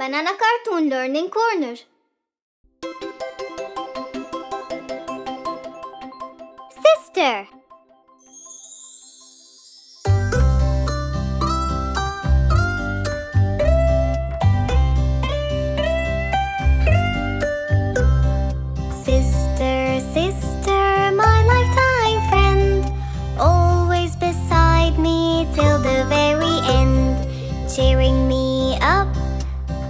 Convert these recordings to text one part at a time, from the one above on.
Banana Cartoon Learning Corner. Sister. Sister, sister, my lifetime friend, always beside me till the very end, cheering me up,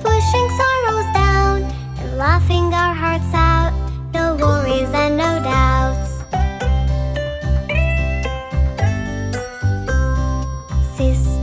pushing sorrows down, and laughing our hearts out, no worries and no doubts. Sister,